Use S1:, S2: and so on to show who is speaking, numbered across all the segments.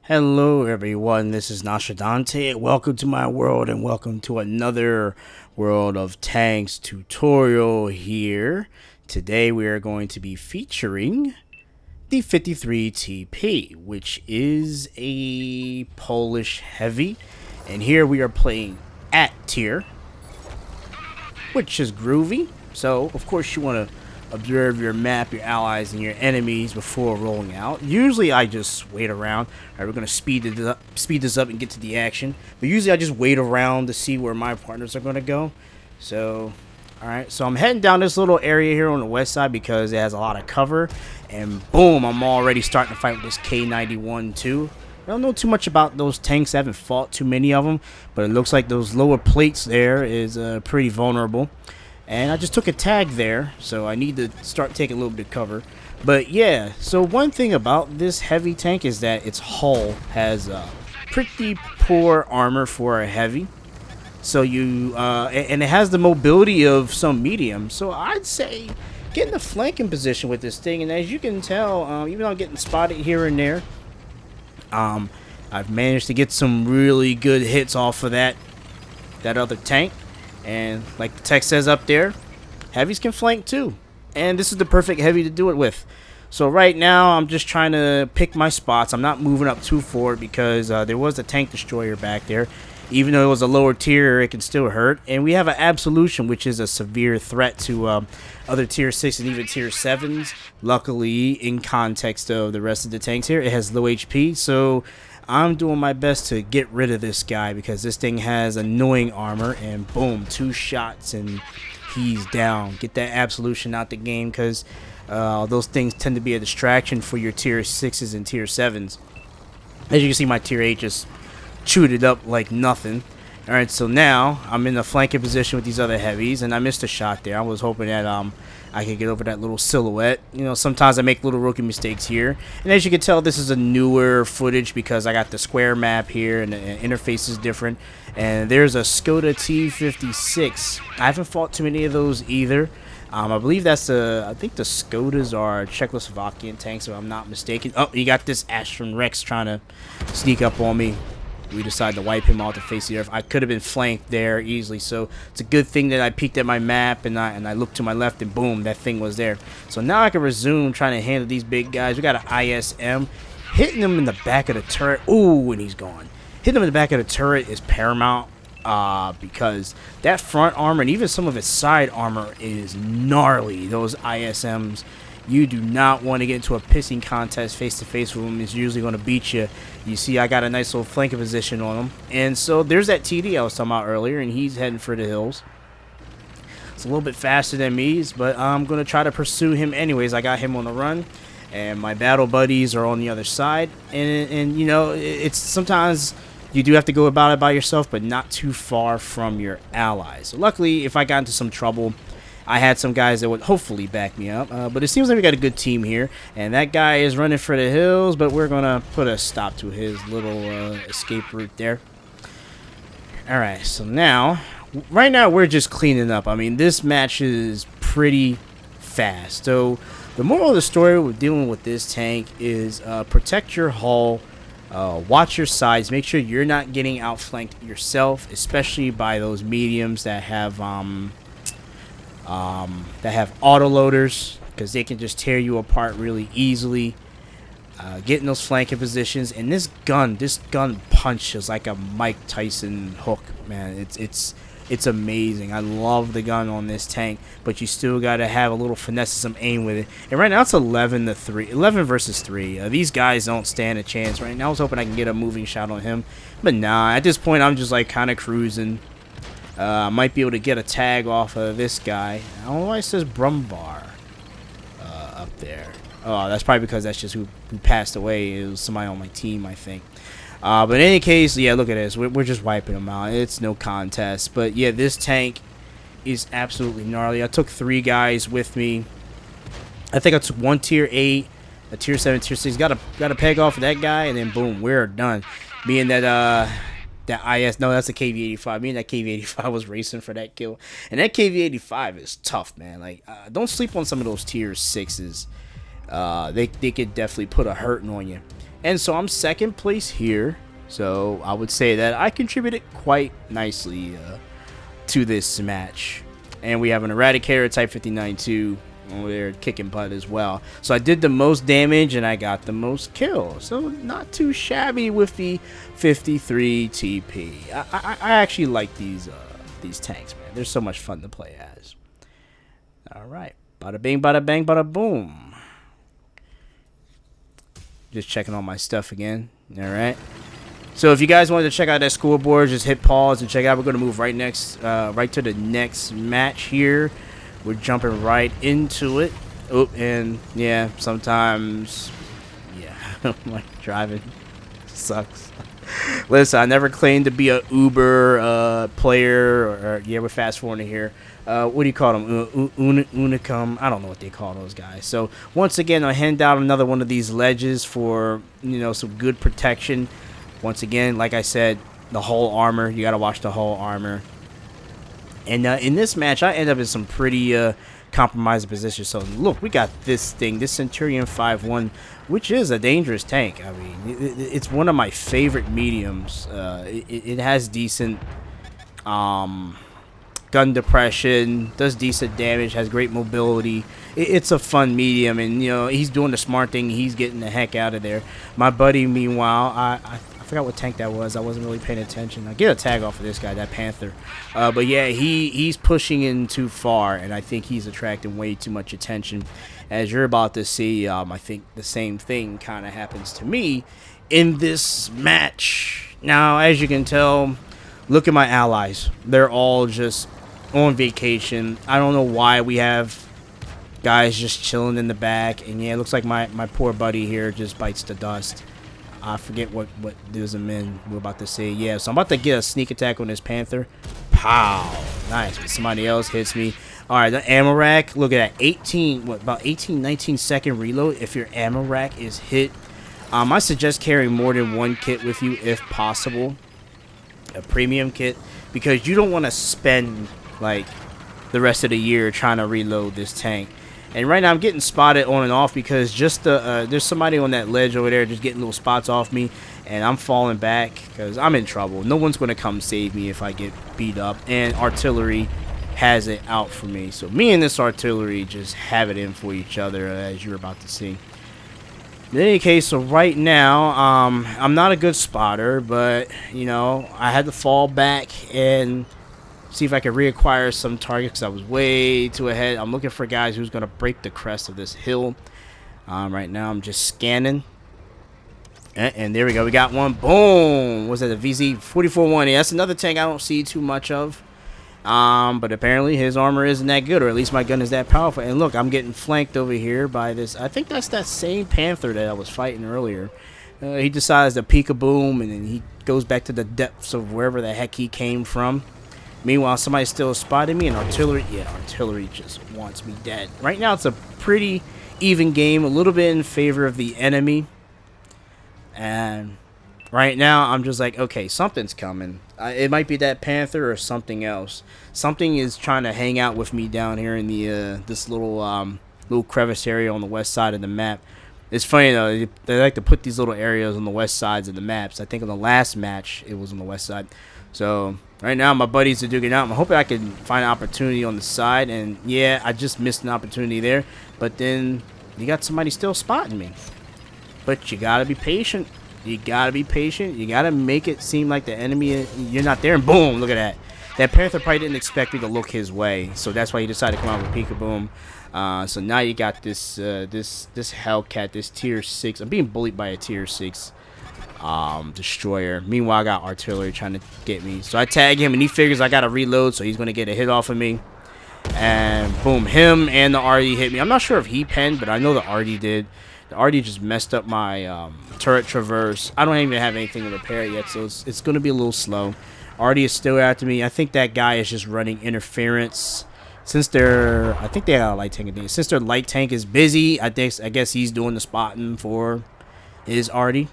S1: Hello, everyone. This is Nashadante. Welcome to my world, and welcome to another World of Tanks tutorial here. Today, we are going to be featuring the 53 TP, which is a Polish heavy. And here we are playing at tier, which is groovy. So, of course, you want to observe your map, your allies, and your enemies before rolling out. Usually, I just wait around. All right, we're gonna speed this up, and get to the action. But usually, I just wait around to see where my partners are gonna go. So, all right, so I'm heading down this little area here on the west side because it has a lot of cover. And boom, I'm already starting to fight with this K91 too. I don't know too much about those tanks. I haven't fought too many of them, but it looks like those lower plates there is pretty vulnerable. And I just took a tag there, so I need to start taking a little bit of cover. But yeah, so one thing about this heavy tank is that its hull has pretty poor armor for a heavy. So and it has the mobility of some medium. So I'd say get in the flanking position with this thing. And as you can tell, even though I'm getting spotted here and there, I've managed to get some really good hits off of that other tank. And like the text says up there, heavies can flank too. And this is the perfect heavy to do it with. So right now, I'm just trying to pick my spots. I'm not moving up too forward because there was a tank destroyer back there. Even though it was a lower tier, it can still hurt. And we have an Absolution, which is a severe threat to other tier 6 and even tier 7s. Luckily, in context of the rest of the tanks here, it has low HP. So I'm doing my best to get rid of this guy because this thing has annoying armor. And boom, 2 shots and he's down. Get that Absolution out the game because those things tend to be a distraction for your tier 6s and tier 7s. As you can see, my tier 8 just chewed it up like nothing. Alright, so now I'm in the flanking position with these other heavies, and I missed a shot there. I was hoping that I could get over that little silhouette. You know, sometimes I make little rookie mistakes here. And as you can tell, this is a newer footage because I got the square map here and the interface is different. And there's a Skoda T56. I haven't fought too many of those either. I believe that's I think the Skodas are Czechoslovakian tanks, if I'm not mistaken. Oh, you got this Astron Rex trying to sneak up on me. We decided to wipe him off the face of the earth. I could have been flanked there easily, so it's a good thing that I peeked at my map and I looked to my left and boom, that thing was there. So now I can resume trying to handle these big guys. We got an ISM. Hitting him in the back of the turret. Ooh, and he's gone. Hitting him in the back of the turret is paramount because that front armor and even some of its side armor is gnarly. Those ISMs. You do not want to get into a pissing contest face-to-face with him. He's usually going to beat you. You see, I got a nice little flanking position on him. And so there's that TD I was talking about earlier, and he's heading for the hills. It's a little bit faster than me, but I'm going to try to pursue him anyways. I got him on the run, and my battle buddies are on the other side. And you know, it's sometimes you do have to go about it by yourself, but not too far from your allies. So luckily, if I got into some trouble, I had some guys that would hopefully back me up, but it seems like we got a good team here, and that guy is running for the hills, but we're going to put a stop to his little escape route there. Alright, so now, right now we're just cleaning up. I mean, this match is pretty fast. So the moral of the story with dealing with this tank is protect your hull, watch your sides, make sure you're not getting outflanked yourself, especially by those mediums that have autoloaders, because they can just tear you apart really easily. Get in those flanking positions, and this gun punches like a Mike Tyson hook, man. It's amazing. I love the gun on this tank, but you still got to have a little finesse, some aim with it. And right now it's 11 versus 3. These guys don't stand a chance right now. I was hoping I can get a moving shot on him, but nah. At this point, I'm just like kind of cruising. I might be able to get a tag off of this guy. I don't know why it says Brumbar up there. Oh, that's probably because that's just who passed away. It was somebody on my team, I think. But in any case, yeah, look at this. We're just wiping them out. It's no contest. But yeah, this tank is absolutely gnarly. I took 3 guys with me. I think I took 1 tier 8, a tier 7, tier 6. Got a peg off of that guy, and then boom, we're done. Being that no, that's a KV-85. Me and that KV-85 was racing for that kill. And that KV-85 is tough, man. Like, don't sleep on some of those tier 6s. they could definitely put a hurting on you. And so I'm second place here. So I would say that I contributed quite nicely to this match. And we have an Eradicator Type 59 too. Over there kicking butt as well. So I did the most damage and I got the most kills. So not too shabby with the 53 TP. I actually like these tanks, man. They're so much fun to play as. Alright. Bada bing, bada bang, bada boom. Just checking on my stuff again. Alright. So if you guys wanted to check out that scoreboard, just hit pause and check out. We're going to move right to the next match here. We're jumping right into it. Oh, and yeah, sometimes, yeah, like driving sucks. Listen, I never claimed to be a Uber player, or yeah, we're fast forwarding here. What do you call them? Unicum. I don't know what they call those guys. So once again, I hand out another one of these ledges for, you know, some good protection. Once again, like I said, the whole armor. You got to watch the whole armor. And in this match, I end up in some pretty compromised positions. So look, we got this thing, this Centurion 5-1, which is a dangerous tank. I mean, it's one of my favorite mediums. It has decent gun depression, does decent damage, has great mobility. It's a fun medium, and you know he's doing the smart thing. He's getting the heck out of there. My buddy, meanwhile, I forgot what tank that was. I wasn't really paying attention. I get a tag off of this guy, that Panther. But yeah, he's pushing in too far, and I think he's attracting way too much attention. As you're about to see, I think the same thing kind of happens to me in this match. Now, as you can tell, look at my allies. They're all just on vacation. I don't know why we have guys just chilling in the back. And yeah, it looks like my poor buddy here just bites the dust. I forget what there's a men we're about to see. Yeah, so I'm about to get a sneak attack on this Panther. Pow! Nice. But somebody else hits me. All right, the ammo rack. Look at that. 19 second reload. If your ammo rack is hit, I suggest carrying more than one kit with you if possible. A premium kit, because you don't want to spend like the rest of the year trying to reload this tank. And right now I'm getting spotted on and off because just there's somebody on that ledge over there just getting little spots off me, and I'm falling back because I'm in trouble. No one's going to come save me if I get beat up, and artillery has it out for me. So me and this artillery just have it in for each other, as you're about to see. In any case, so right now I'm not a good spotter, but you know, I had to fall back and see if I could reacquire some targets because I was way too ahead. I'm looking for guys who's going to break the crest of this hill. Right now I'm just scanning. And there we go. We got one. Boom. Was that a VZ 44-1? That's another tank I don't see too much of. But apparently his armor isn't that good, or at least my gun is that powerful. And look, I'm getting flanked over here by this. I think that's that same Panther that I was fighting earlier. He decides to peek-a-boom, and then he goes back to the depths of wherever the heck he came from. Meanwhile, somebody's still spotting me, and artillery, yeah, artillery just wants me dead. Right now, it's a pretty even game, a little bit in favor of the enemy. And right now, I'm just like, okay, something's coming. It might be that Panther or something else. Something is trying to hang out with me down here in the this little crevice area on the west side of the map. It's funny though, they like to put these little areas on the west sides of the maps. I think in the last match, it was on the west side. So right now, my buddies are duking out. I'm hoping I can find an opportunity on the side. And yeah, I just missed an opportunity there. But then you got somebody still spotting me. But you gotta be patient. You gotta be patient. You gotta make it seem like the enemy, you're not there. And boom, look at that. That Panther probably didn't expect me to look his way, so that's why he decided to come out with peek-a-boom. So now you got this this Hellcat, this tier 6. I'm being bullied by a tier 6 destroyer. Meanwhile, I got artillery trying to get me. So I tag him, and he figures I gotta reload, so he's gonna get a hit off of me. And boom, him and the RD hit me. I'm not sure if he penned, but I know the RD did. The RD just messed up my turret traverse. I don't even have anything to repair it yet, so it's going to be a little slow. RD is still after me. I think that guy is just running interference. Since I think they got a light tank. Since their light tank is busy, I guess he's doing the spotting for his RD.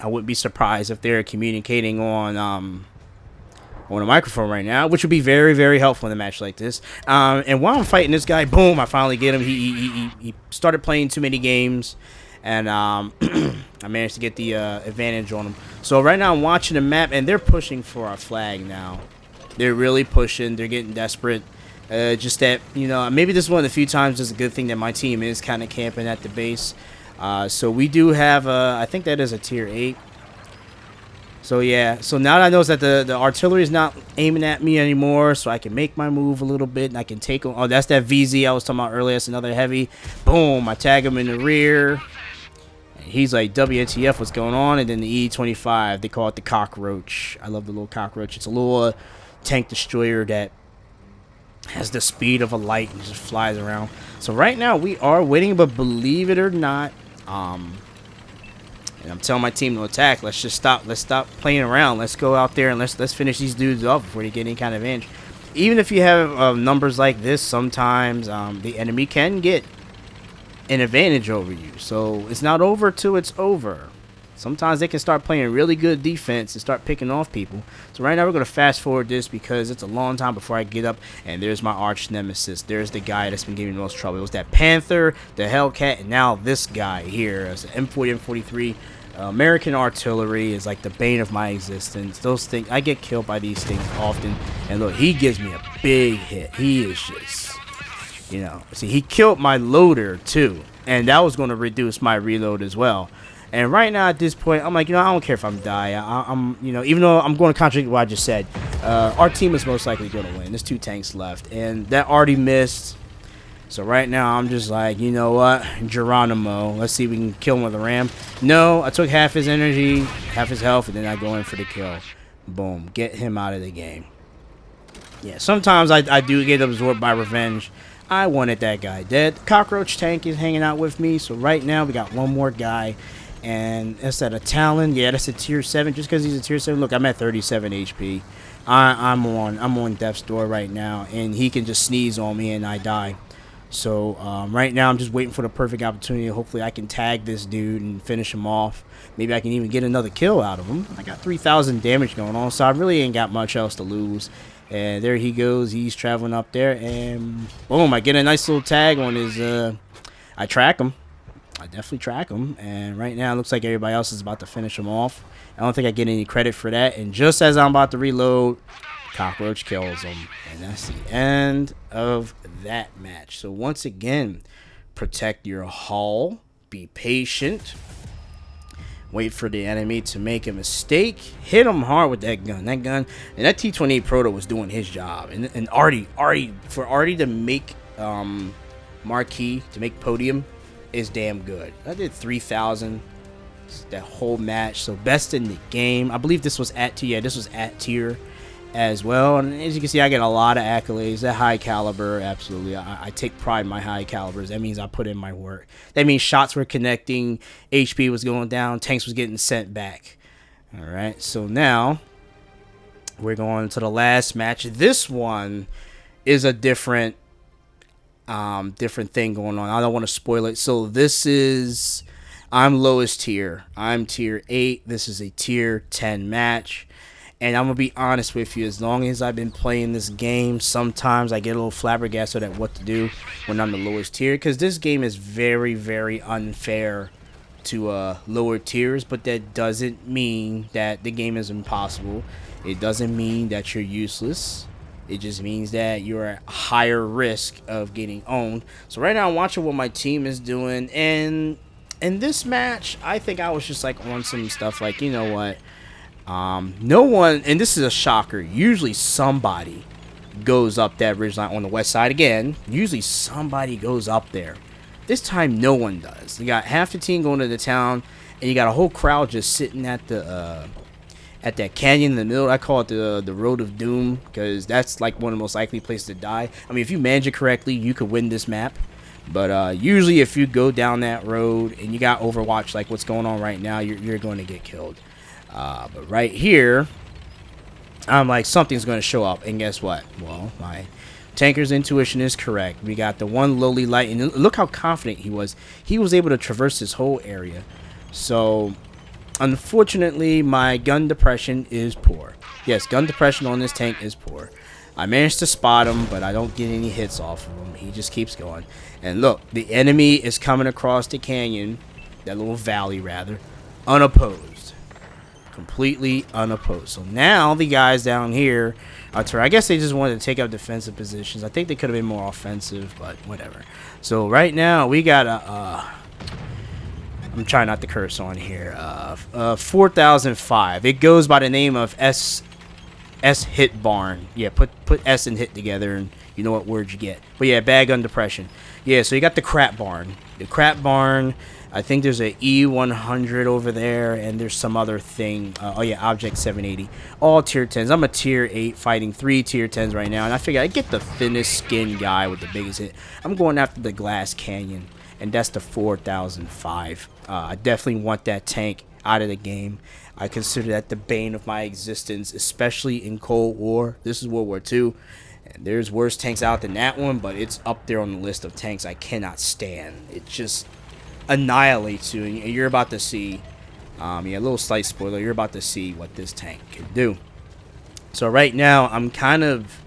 S1: I wouldn't be surprised if they're communicating on on a microphone right now, which would be very, very helpful in a match like this. And while I'm fighting this guy, boom, I finally get him. He started playing too many games, and I managed to get the advantage on him. So right now I'm watching the map, and they're pushing for our flag now. They're really pushing. They're getting desperate. Just that, you know, maybe this is one of the few times it's a good thing that my team is kind of camping at the base. So we do have, I think that is a tier 8. So yeah, so now that I know that the artillery is not aiming at me anymore, so I can make my move a little bit, and I can take him. Oh, that's that VZ I was talking about earlier. That's another heavy. Boom, I tag him in the rear. And he's like, WTF, what's going on? And then the E25, they call it the cockroach. I love the little cockroach. It's a little tank destroyer that has the speed of a light and just flies around. So right now we are waiting, but believe it or not, and I'm telling my team to attack. Let's just stop. Let's stop playing around. Let's go out there and let's finish these dudes off before they get any kind of advantage. Even if you have numbers like this, sometimes the enemy can get an advantage over you. So it's not over till it's over. Sometimes they can start playing really good defense and start picking off people. So right now we're going to fast forward this because it's a long time before I get up. And there's my arch nemesis. There's the guy that's been giving me the most trouble. It was that Panther, the Hellcat, and now this guy here. It's an M40, M43. American artillery is like the bane of my existence. Those things, I get killed by these things often. And look, he gives me a big hit. He is just, you know. See, he killed my loader too. And that was going to reduce my reload as well. And right now at this point, I'm like, you know, I don't care if I'm dying. I'm, you know, even though I'm going to contradict what I just said, our team is most likely going to win. There's 2 tanks left, and that already missed. So right now I'm just like, you know what, Geronimo, let's see if we can kill him with a ram. No, I took half his energy, half his health, and then I go in for the kill. Boom, get him out of the game. Yeah, sometimes I do get absorbed by revenge. I wanted that guy dead. The cockroach tank is hanging out with me, so right now we got one more guy. And is that a Talon? Yeah, that's a tier 7. Just because he's a tier 7. Look, I'm at 37 HP. I'm on death's door right now, and he can just sneeze on me and I die. So right now I'm just waiting for the perfect opportunity. Hopefully I can tag this dude and finish him off. Maybe I can even get another kill out of him. I got 3,000 damage going on, so I really ain't got much else to lose. And there he goes. He's traveling up there, and boom! I get a nice little tag on his. I track him. I definitely track him, and right now it looks like everybody else is about to finish him off. I don't think I get any credit for that, and just as I'm about to reload, cockroach kills him, and that's the end of that match. So once again, protect your hull, be patient, wait for the enemy to make a mistake, hit him hard with that gun, and that T-28 Proto was doing his job, and Artie to make marquee, to make podium, is damn good. I did 3,000 that whole match, so best in the game. I believe this was at tier. Yeah, this was at tier as well, and as you can see, I get a lot of accolades. That high caliber, absolutely. I take pride in my high calibers. That means I put in my work. That means shots were connecting, HP was going down, tanks was getting sent back. All right, so now we're going to the last match. This one is a different thing going on. I don't want to spoil it. So this is, I'm lowest tier. I'm tier 8. This is a tier 10 match. And I'm going to be honest with you, as long as I've been playing this game, sometimes I get a little flabbergasted at what to do when I'm the lowest tier. Because this game is very, very unfair to lower tiers. But that doesn't mean that the game is impossible. It doesn't mean that you're useless. It just means that you're at higher risk of getting owned. So right now I'm watching what my team is doing. And in this match, I think I was just like on some stuff like, you know what? No one, and this is a shocker, usually somebody goes up that ridgeline on the west side again. Usually somebody goes up there. This time no one does. You got half the team going to the town, and you got a whole crowd just sitting at the at that canyon in the middle. I call it the road of doom, because that's like one of the most likely places to die. I mean, if you manage it correctly, you could win this map. But usually if you go down that road and you got Overwatch like what's going on right now, you're going to get killed. But right here, I'm like, something's going to show up. And guess what? Well, my tanker's intuition is correct. We got the one lowly light. And look how confident he was. He was able to traverse this whole area. So unfortunately, my gun depression is poor. Yes, gun depression on this tank is poor. I managed to spot him, but I don't get any hits off of him. He just keeps going. And look, the enemy is coming across the canyon, that little valley rather, unopposed. Completely unopposed. So now the guys down here are I guess they just wanted to take up defensive positions. I think they could have been more offensive, but whatever. So right now we got a I'm trying not to curse on here. 4005. It goes by the name of S hit barn. Yeah, put S and hit together and you know what word you get. But yeah, bad gun depression. Yeah, so you got the crap barn. The crap barn, I think there's a E100 over there and there's some other thing. Oh yeah, object 780. All tier 10s. I'm a tier 8 fighting 3 tier 10s right now and I figure I get the thinnest skin guy with the biggest hit. I'm going after the glass canyon and that's the 4005. I definitely want that tank out of the game. I consider that the bane of my existence, especially in Cold War. This is World War II, and there's worse tanks out than that one, but it's up there on the list of tanks I cannot stand. It just annihilates you, and you're about to see, yeah, a little slight spoiler, you're about to see what this tank can do. So right now, I'm kind of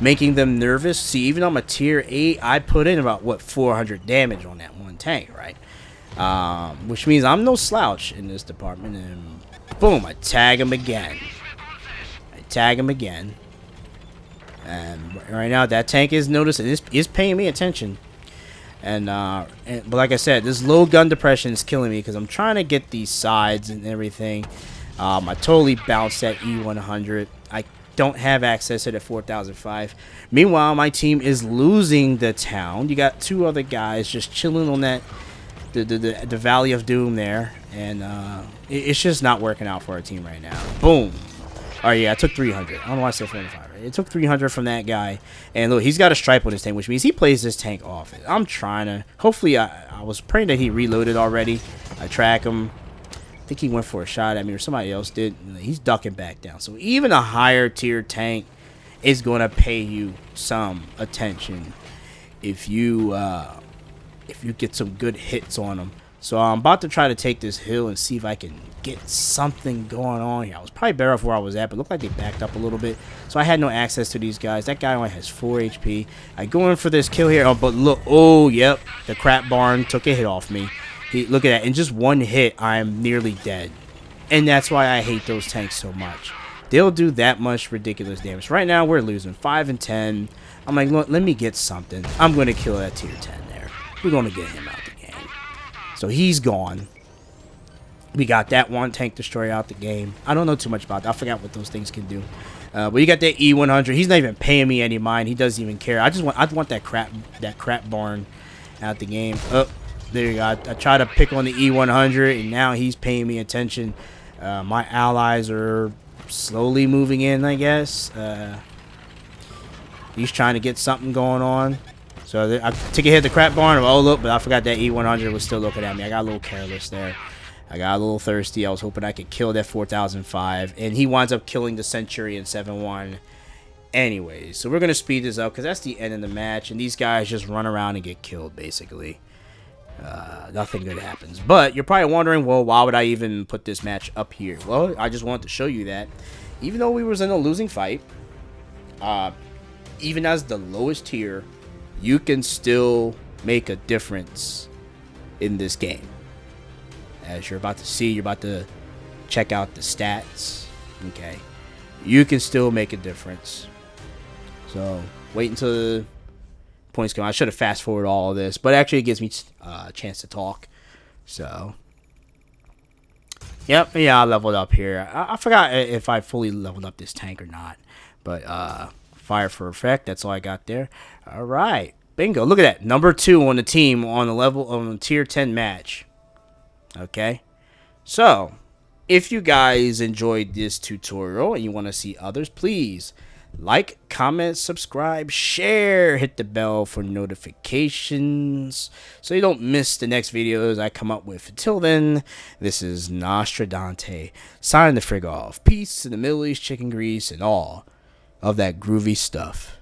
S1: making them nervous. See, even on my tier 8, I put in about, what, 400 damage on that one tank, right? Which means I'm no slouch in this department, and boom, I tag him again. And right now, that tank is noticing, is paying me attention. But like I said, this low gun depression is killing me because I'm trying to get these sides and everything. I totally bounced that E100. I don't have access to the 4005. Meanwhile, my team is losing the town. You got 2 other guys just chilling on that the Valley of Doom there, and it's just not working out for our team right now. Boom. Oh yeah, I took 300. I don't know why I said 45. Right? It took 300 from that guy, and look, he's got a stripe on his tank, which means he plays this tank off. I'm trying to. Hopefully, I was praying that he reloaded already. I track him. I think he went for a shot at me, or somebody else did. He's ducking back down. So even a higher tier tank is going to pay you some attention if you get some good hits on them. So I'm about to try to take this hill and see if I can get something going on here. I was probably better off where I was at, but it looked like they backed up a little bit. So I had no access to these guys. That guy only has 4 HP. I go in for this kill here. Oh, but look. Oh, yep. The crap barn took a hit off me. Look at that. In just one hit, I'm nearly dead. And that's why I hate those tanks so much. They'll do that much ridiculous damage. Right now, we're losing 5 and 10. I'm like, look, let me get something. I'm going to kill that tier 10 there. We're going to get him out the game. So he's gone. We got that one tank destroyer out the game. I don't know too much about that. I forgot what those things can do. But you got that E100. He's not even paying me any mind. He doesn't even care. I want that crap barn out the game. Oh, there you go. I try to pick on the E100, and now he's paying me attention. My allies are slowly moving in, I guess. He's trying to get something going on. So I took a hit at the crap barn. Oh, look, but I forgot that E100 was still looking at me. I got a little careless there. I got a little thirsty. I was hoping I could kill that 4005. And he winds up killing the Centurion 7-1. Anyways, so we're going to speed this up because that's the end of the match. And these guys just run around and get killed, basically. Nothing good happens. But you're probably wondering, well, why would I even put this match up here? Well, I just wanted to show you that even though we was in a losing fight, even as the lowest tier, you can still make a difference in this game. As you're about to see, you're about to check out the stats. Okay, you can still make a difference. So wait until the points come. I should have fast forwarded all of this, but actually it gives me a chance to talk. So yep, yeah, I leveled up here. I forgot if I fully leveled up this tank or not, but fire for effect, that's all I got there. All right, bingo. Look at that, number 2 on the team on the level on the tier 10 match. Okay, so if you guys enjoyed this tutorial and you want to see others, please like, comment, subscribe, share, hit the bell for notifications so you don't miss the next videos I come up with. Until then, this is Nostradante signing the frig off. Peace to the Middle East, chicken grease, and all of that groovy stuff.